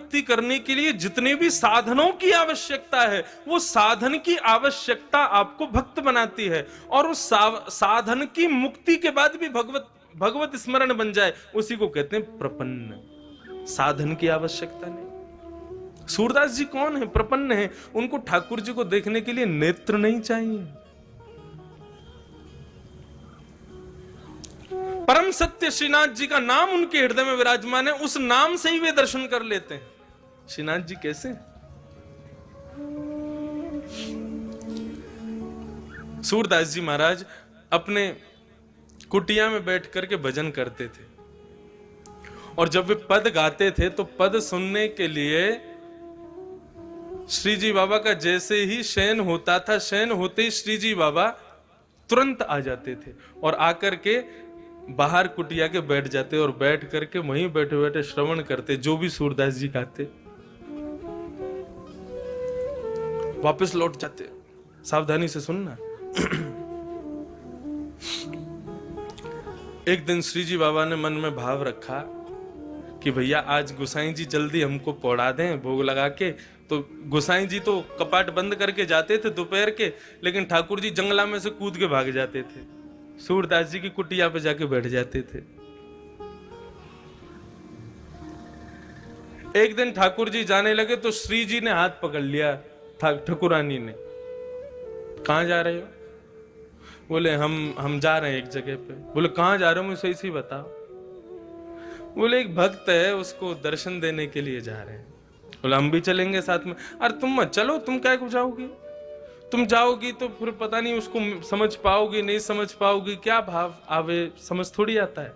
भक्ति करने के लिए जितने भी साधनों की आवश्यकता है, वो साधन की आवश्यकता आपको भक्त बनाती है। और उस साधन की मुक्ति के बाद भी भगवत स्मरण बन जाए, उसी को कहते हैं प्रपन्न। साधन की आवश्यकता नहीं। सूरदास जी कौन है? प्रपन्न है। उनको ठाकुर जी को देखने के लिए नेत्र नहीं चाहिए। परम सत्य श्रीनाथ जी का नाम उनके हृदय में विराजमान है, उस नाम से ही वे दर्शन कर लेते हैं। श्रीनाथ जी कैसे? सूरदास जी महाराज अपने कुटिया में बैठ करके भजन करते थे, और जब वे पद गाते थे तो पद सुनने के लिए श्री जी बाबा का जैसे ही शयन होता था, शयन होते ही श्री जी बाबा तुरंत आ जाते थे और आकर के बाहर कुटिया के बैठ जाते और बैठ करके वहीं बैठे बैठे श्रवण करते जो भी सूरदास जी गाते, वापस लौट जाते। सावधानी से सुनना। एक दिन श्री जी बाबा ने मन में भाव रखा कि भैया आज गोसाई जी जल्दी हमको पौड़ा दें भोग लगा के। तो गोसाई जी तो कपाट बंद करके जाते थे दोपहर के, लेकिन ठाकुर जी जंगला में से कूद के भाग जाते थे, सूरदास जी की कुटिया पे जाके बैठ जाते थे। एक दिन ठाकुर जी जाने लगे तो श्री जी ने हाथ पकड़ लिया ठाकुरानी ने। कहां जा रहे हो? बोले हम जा रहे हैं एक जगह पे। बोले कहां जा रहे हो? मुझे सही बताओ। बोले एक भक्त है, उसको दर्शन देने के लिए जा रहे हैं। बोले हम भी चलेंगे साथ में। अरे तुम मत चलो, तुम क्या को जाओगी? तुम जाओगी तो फिर पता नहीं उसको समझ पाओगी नहीं समझ पाओगी, क्या भाव आवे समझ थोड़ी आता है।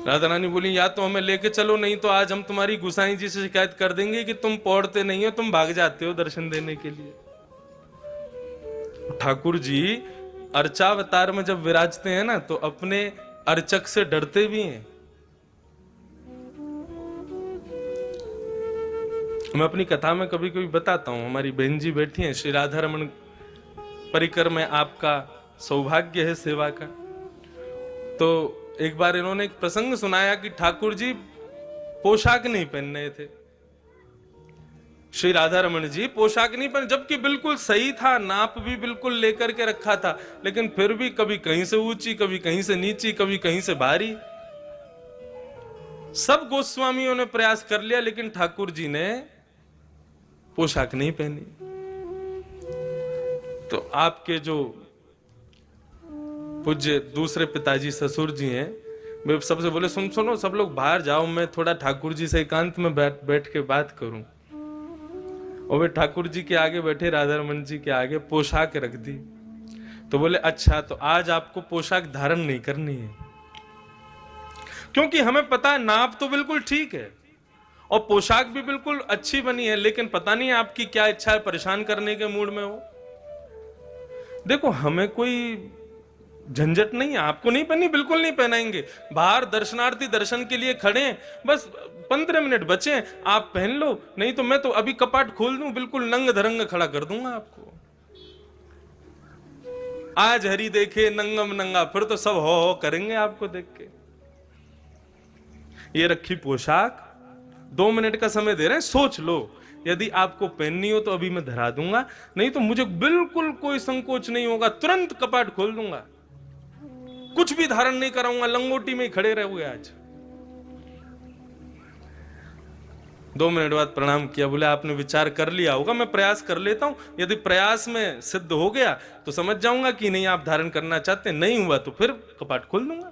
राधा रानी बोली या तो हमें लेके चलो, नहीं तो आज हम तुम्हारी गोसाई जी से शिकायत कर देंगे कि तुम पौड़ते नहीं हो, तुम भाग जाते हो दर्शन देने के लिए। ठाकुर जी अर्चावतार में जब विराजते हैं ना तो अपने अर्चक से डरते भी हैं। मैं अपनी कथा में कभी कभी बताता हूं, हमारी बहन जी बैठी हैं, श्री राधा रमन परिकर में आपका सौभाग्य है सेवा का। तो एक बार इन्होंने एक प्रसंग सुनाया कि ठाकुर जी पोशाक नहीं पहन रहे थे। श्री राधा रमन जी पोशाक नहीं पहन, जबकि बिल्कुल सही था, नाप भी बिल्कुल लेकर के रखा था, लेकिन फिर भी कभी कहीं से ऊंची, कभी कहीं से नीची, कभी कहीं से भारी। सब गोस्वामियों ने प्रयास कर लिया, लेकिन ठाकुर जी ने पोशाक नहीं पहनी। तो आपके जो पूज्य दूसरे पिताजी ससुर जी हैं, वे सबसे बोले सुनो सब लोग बाहर जाओ, मैं थोड़ा ठाकुर जी से एकांत में बैठ के बात करूं। और वे ठाकुर जी के आगे बैठे, राधा रमन जी के आगे पोशाक रख दी। तो बोले अच्छा, तो आज आपको पोशाक धारण नहीं करनी है, क्योंकि हमें पता है नाप तो बिल्कुल ठीक है और पोशाक भी बिल्कुल अच्छी बनी है, लेकिन पता नहीं आपकी क्या इच्छा है, परेशान करने के मूड में हो। देखो हमें कोई झंझट नहीं है, आपको नहीं पहनी बिल्कुल नहीं पहनाएंगे। बाहर दर्शनार्थी दर्शन के लिए खड़े हैं, बस 15 मिनट बचे, आप पहन लो, नहीं तो मैं तो अभी कपाट खोल दूं, बिल्कुल नंग धरंग खड़ा कर दूंगा आपको। आज हरि देखे नंगम नंगा, फिर तो सब हो करेंगे आपको देख के। ये रखी पोशाक, 2 मिनट का समय दे रहे हैं, सोच लो, यदि आपको पहननी हो तो अभी मैं धरा दूंगा, नहीं तो मुझे बिल्कुल कोई संकोच नहीं होगा, तुरंत कपाट खोल दूंगा, कुछ भी धारण नहीं कराऊंगा, लंगोटी में ही खड़े रहोगे आज। 2 मिनट बाद प्रणाम किया, बोले आपने विचार कर लिया होगा, मैं प्रयास कर लेता हूं, यदि प्रयास में सिद्ध हो गया तो समझ जाऊंगा कि नहीं आप धारण करना चाहते, नहीं हुआ तो फिर कपाट खोल दूंगा।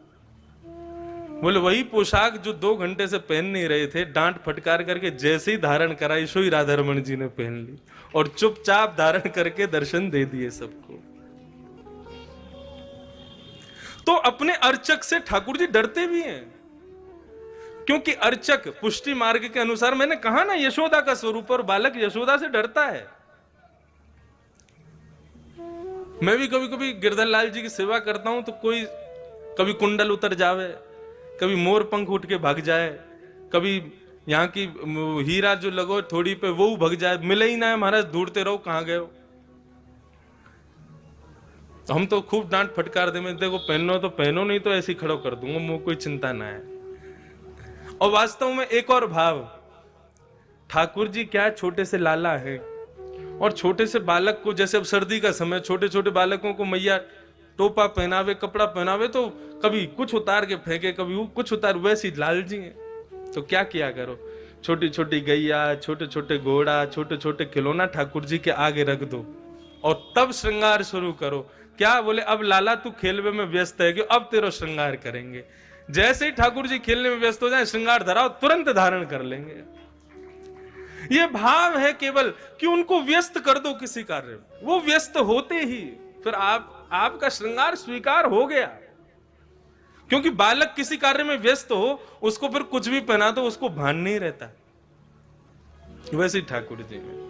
बोले वही पोशाक जो 2 घंटे से पहन नहीं रहे थे, डांट फटकार करके जैसे ही धारण कराई, सो ही राधा रमन जी ने पहन ली और चुपचाप धारण करके दर्शन दे दिए सबको। तो अपने अर्चक से ठाकुर जी डरते भी हैं, क्योंकि अर्चक पुष्टि मार्ग के अनुसार, मैंने कहा ना यशोदा का स्वरूप, और बालक यशोदा से डरता है। मैं भी कभी कभी गिरधर लाल जी की सेवा करता हूं तो कोई कभी कुंडल उतर जावे, कभी मोर पंख उठ के भाग जाए, कभी यहाँ की हीरा जो लगो थोड़ी पे वो भाग जाए, मिले ही ना है महाराज, ढूंढते रहो कहां गए हो। तो हम तो खूब डांट फटकार दे, मैं देखो पहनो तो पहनो, नहीं तो ऐसे खड़ो कर दूंगा, मुंह कोई चिंता ना है। और वास्तव में एक और भाव, ठाकुर जी क्या छोटे से लाला है, और छोटे से बालक को, जैसे अब सर्दी का समय, छोटे छोटे बालकों को मैया टोपा पहनावे, कपड़ा पहनावे, तो कभी कुछ उतार के फेंके, कभी कुछ उतार, वैसी लाल जी है। तो क्या किया करो, छोटी छोटी गैया, छोटे छोटे घोड़ा, छोटे छोटे खिलौना ठाकुर जी के आगे रख दो और तब श्रृंगार शुरू करो। क्या बोले, अब लाला तू खेलवे में व्यस्त है कि अब तेरा श्रृंगार करेंगे। जैसे ही ठाकुर जी खेलने में व्यस्त हो जाए, श्रृंगार धराओ, तुरंत धारण कर लेंगे। ये भाव है केवल कि उनको व्यस्त कर दो किसी कार्य में, वो व्यस्त होते ही फिर आपका श्रृंगार स्वीकार हो गया। क्योंकि बालक किसी कार्य में व्यस्त हो, उसको फिर कुछ भी पहना दो, उसको भान नहीं रहता। वैसे ही ठाकुर जी में।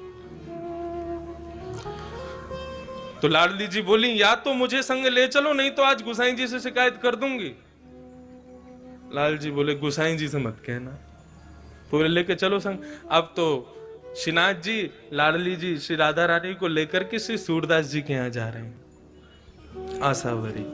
तो लाडली जी बोली, या तो मुझे संग ले चलो, नहीं तो आज गुसाई जी से शिकायत कर दूंगी। लाल जी बोले, गुसाई जी से मत कहना, पूरे लेके चलो संग। अब तो श्रीनाथ जी, लाडली जी श्री राधा रानी को लेकर के श्री सूरदास जी के यहां जा रहे हैं, आसावरी।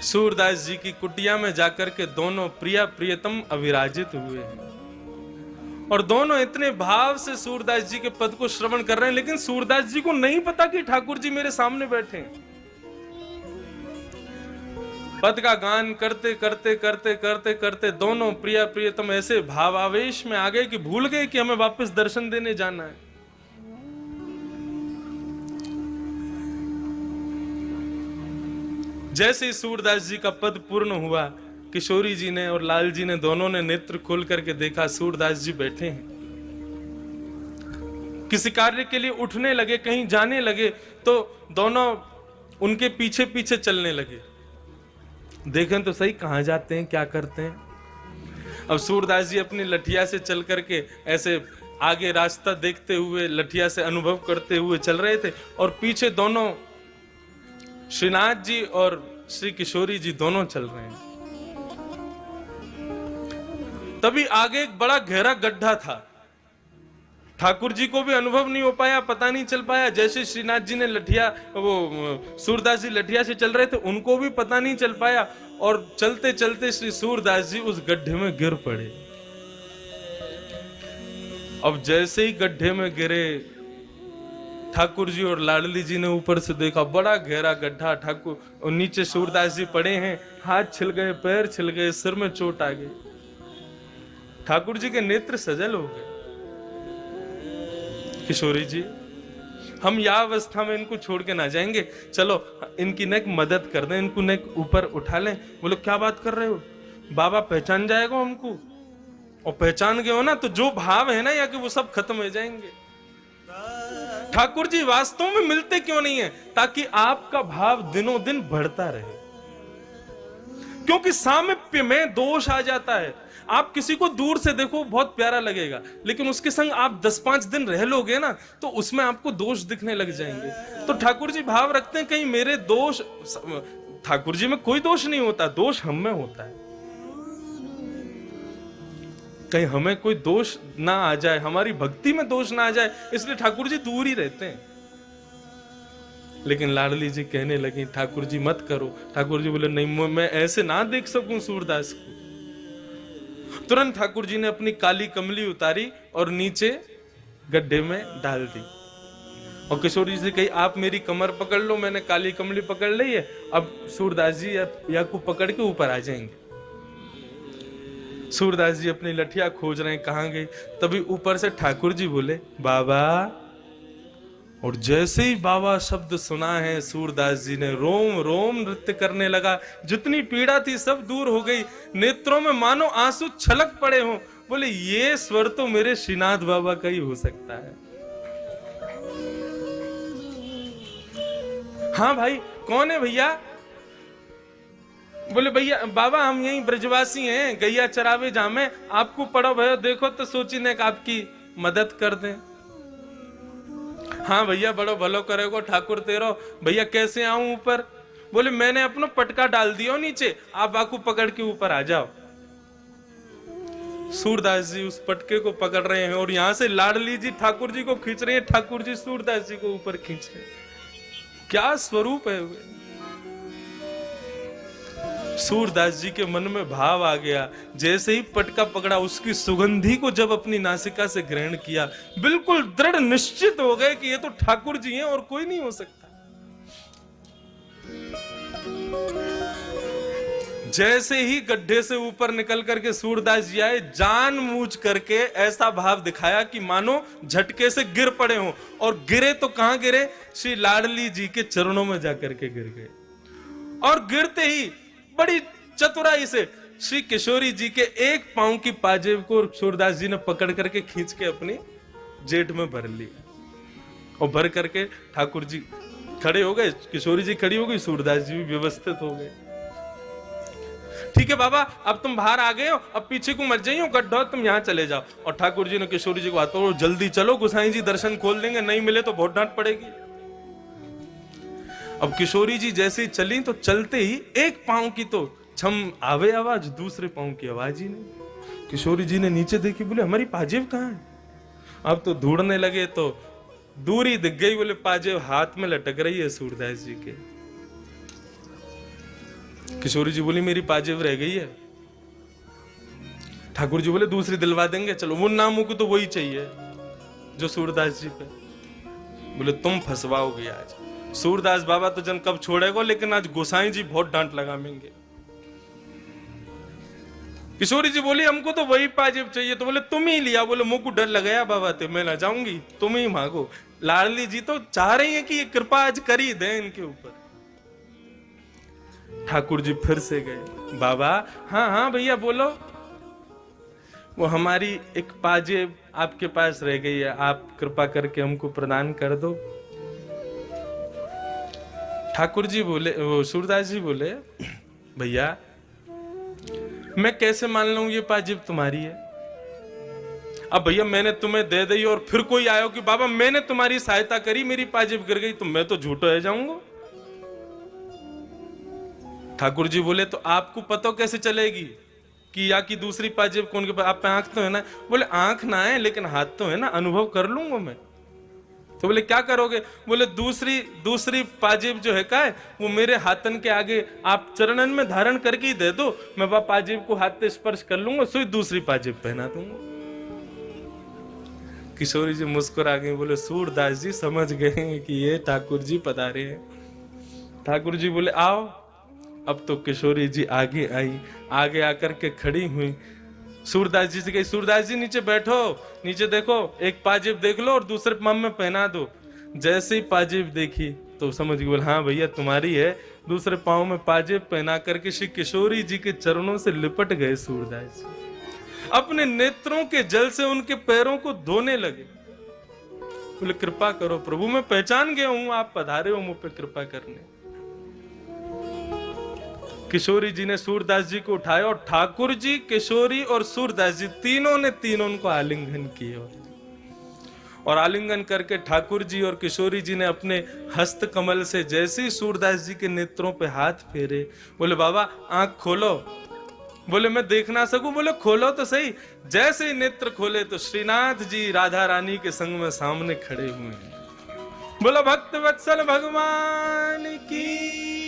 सूरदास जी की कुटिया में जाकर के दोनों प्रिया प्रियतम अविराजित हुए हैं, और दोनों इतने भाव से सूरदास जी के पद को श्रवण कर रहे हैं, लेकिन सूरदास जी को नहीं पता कि ठाकुर जी मेरे सामने बैठे हैं। पद का गान करते करते करते करते करते दोनों प्रिया प्रियतम ऐसे भावावेश में आ गए कि भूल गए कि हमें वापस दर्शन देने जाना है। जैसे ही सूरदास जी का पद पूर्ण हुआ, किशोरी जी ने और लाल जी ने दोनों ने नेत्र खोल करके देखा, सूरदास जी बैठे हैं। किसी कार्य के लिए उठने लगे, कहीं जाने लगे, तो दोनों उनके पीछे पीछे चलने लगे। देखें तो सही कहां जाते हैं, क्या करते हैं। अब सूरदास जी अपनी लठिया से चल करके ऐसे आगे रास्ता देखते हुए, लठिया से अनुभव करते हुए चल रहे थे, और पीछे दोनों श्रीनाथ जी और श्री किशोरी जी दोनों चल रहे हैं। तभी आगे एक बड़ा गहरा गड्ढा था। ठाकुर जी को भी अनुभव नहीं हो पाया, पता नहीं चल पाया। जैसे श्रीनाथ जी ने लठिया, वो सूरदास जी लठिया से चल रहे थे, उनको भी पता नहीं चल पाया, और चलते चलते श्री सूरदास जी उस गड्ढे में गिर पड़े। अब जैसे ही गड्ढे में गिरे, ठाकुर जी और लाडली जी ने ऊपर से देखा, बड़ा गहरा गड्ढा, ठाकुर और नीचे सूरदास जी पड़े हैं, हाथ छिल गए, पैर छिल गए, सिर में चोट आ गई। ठाकुर जी के नेत्र सजल हो गए। किशोरी जी, हम यह अवस्था में इनको छोड़ के ना जाएंगे, चलो इनकी नेक मदद कर दें, इनको नेक ऊपर उठा लें। बोलो, क्या बात कर रहे हो, बाबा पहचान जाएगा हमको, और पहचान गए हो ना तो जो भाव है ना या कि वो सब खत्म हो जाएंगे। ठाकुर जी वास्तव में मिलते क्यों नहीं है, ताकि आपका भाव दिनों दिन बढ़ता रहे। क्योंकि सामीप्य में दोष आ जाता है। आप किसी को दूर से देखो बहुत प्यारा लगेगा, लेकिन उसके संग आप 10-5 दिन रह लोगे ना, तो उसमें आपको दोष दिखने लग जाएंगे। तो ठाकुर जी भाव रखते हैं, कहीं मेरे दोष, ठाकुर जी में कोई दोष नहीं होता, दोष हम में होता है। कहीं हमें कोई दोष ना आ जाए, हमारी भक्ति में दोष ना आ जाए, इसलिए ठाकुर जी दूर ही रहते हैं। लेकिन लाडली जी कहने लगी, ठाकुर जी मत करो। ठाकुर जी बोले, नहीं, मैं ऐसे ना देख सकूं सूरदास को। तुरंत ठाकुर जी ने अपनी काली कमली उतारी और नीचे गड्ढे में डाल दी, और किशोरी जी कही, आप मेरी कमर पकड़ लो, मैंने काली कमली पकड़ ली है, अब सूरदास जी या को पकड़ के ऊपर आ जाएंगे। सूरदास जी अपनी लठिया खोज रहे हैं, कहां गई। तभी ऊपर से ठाकुर जी बोले, बाबा। और जैसे ही बाबा शब्द सुना है, सूरदास जी ने रोम रोम नृत्य करने लगा। जितनी पीड़ा थी सब दूर हो गई, नेत्रों में मानो आंसू छलक पड़े हों। बोले, ये स्वर तो मेरे श्रीनाथ बाबा का ही हो सकता है। हाँ भाई, कौन है भैया? बोले, भैया बाबा हम यहीं ब्रजवासी हैं, गैया चरावे जामे, आपको पड़ो भयो देखो तो सोची ने आपकी मदद कर दें। हाँ भैया, बड़ो भलो करेगो ठाकुर तेरो। भैया कैसे आऊं ऊपर? बोले, मैंने अपना पटका डाल दिया नीचे, आप बाकू पकड़ के ऊपर आ जाओ। सूरदास जी उस पटके को पकड़ रहे हैं, और यहां से लाडली जी ठाकुर जी को खींच रहे हैं, ठाकुर जी सूरदास जी को ऊपर खींच रहे हैं। क्या स्वरूप है वे। सूरदास जी के मन में भाव आ गया। जैसे ही पटका पकड़ा, उसकी सुगंधी को जब अपनी नासिका से ग्रहण किया, बिल्कुल दृढ़ निश्चित हो गए कि ये तो ठाकुर जी हैं और कोई नहीं हो सकता। जैसे ही गड्ढे से ऊपर निकल करके सूरदास जी आए, जानबूझ करके ऐसा भाव दिखाया कि मानो झटके से गिर पड़े हों, और गिरे तो कहां गिरे, श्री लाडली जी के चरणों में जाकर के गिर गए। और गिरते ही बड़ी चतुराई से श्री किशोरी जी के एक पांव की पाजेब को सूरदास जी ने पकड़ करके खींच के अपनी जेठ में भर लिया, और भर करके ठाकुर जी खड़े हो गए, किशोरी जी खड़ी हो गई, सूरदास जी भी व्यवस्थित हो गए। ठीक है बाबा, अब तुम बाहर आ गए हो, अब पीछे को मत जाइए, गड्ढा तुम यहाँ चले जाओ। और ठाकुर जी ने किशोरी जी को हाथों, जल्दी चलो, गोसाई जी दर्शन खोल देंगे, नहीं मिले तो बहुत डांट पड़ेगी। अब किशोरी जी जैसे ही चली, तो चलते ही एक पांव की तो छम आवे आवाज, दूसरे पांव की आवाज ही नहीं। किशोरी जी ने नीचे देखी, बोले हमारी पाजेब कहाँ है? अब तो ढूंढने लगे तो दूरी दिख गई, बोले पाजेब हाथ में लटक रही है सूरदास जी के। किशोरी जी बोली मेरी पाजेब रह गई है। ठाकुर जी बोले दूसरी दिलवा देंगे, चलो। मुन्ना मुंह को तो वही चाहिए जो सूरदास जी पे। बोले तुम फंसवाओगे आज, सूरदास बाबा तो जन कब छोड़ेगा, लेकिन आज गोसाई जी बहुत डांट लगाएंगे। किशोरी जी बोली हमको तो वही पाजेब चाहिए। तो बोले तुम ही लिया। बोले मुंह को डर लगाया बाबा ते, मैं ना जाऊंगी, तुम ही मांगो। लाडली जी तो चाह रही है कि ये कृपा आज कर ही दे इनके ऊपर। ठाकुर जी फिर से गए, बाबा हाँ हाँ भैया बोलो। वो हमारी एक पाजेब आपके पास रह गई है, आप कृपा करके हमको प्रदान कर दो। ठाकुर जी बोले, वो सूरदास जी बोले भैया मैं कैसे मान लूं ये पाजेब तुम्हारी है? अब भैया मैंने तुम्हें दे दी और फिर कोई आयो कि बाबा मैंने तुम्हारी सहायता करी, मेरी पाजेब गिर गई, तो मैं तो झूठा रह जाऊंगा। ठाकुर जी बोले तो आपको पता कैसे चलेगी कि या की दूसरी पाजेब कौन के पास? आप पे आंख तो है ना? बोले आंख ना है लेकिन हाथ तो है ना, अनुभव कर लूंगा मैं। तो बोले क्या करोगे? बोले दूसरी पाजेब जो है का है, वो मेरे हाथन के आगे आप चरणन में धारण करके ही दे दो, मैं वह पाजेब को हाथ से स्पर्श कर लूंगा, सो दूसरी पाजेब पहना दूंगा। किशोरी जी मुस्कुरा गए, बोले सूरदास जी समझ गए कि ये ठाकुर जी पधारे हैं। ठाकुर जी बोले आओ। अब तो किशोरी जी आगे आई, आगे आकर के खड़ी हुई, सूरदास जी से कही सूरदास जी नीचे बैठो, नीचे देखो, एक पाजेब देख लो और दूसरे पाँव में पहना दो। जैसे ही पाजेब देखी तो समझ गई, बोले हाँ भैया तुम्हारी है। दूसरे पाँव में पाजेब पहना करके श्री किशोरी जी के चरणों से लिपट गए सूरदास जी, अपने नेत्रों के जल से उनके पैरों को धोने लगे। बोले कृपा करो प्रभु, मैं पहचान गया हूं आप पधारे हो मुझ पे कृपा करने। किशोरी जी ने सूरदास जी को उठाया और ठाकुर जी, किशोरी और सूरदास जी तीनों को आलिंगन किया। और आलिंगन करके ठाकुर जी और किशोरी जी ने अपने हस्त कमल से जैसे ही सूरदास जी के नेत्रों पे हाथ फेरे, बोले बाबा आंख खोलो। बोले मैं देख ना सकूं? बोले खोलो तो सही। जैसे ही नेत्र खोले तो श्रीनाथ जी राधा रानी के संग में सामने खड़े हुए हैं। बोला भक्त वत्सल भगवान की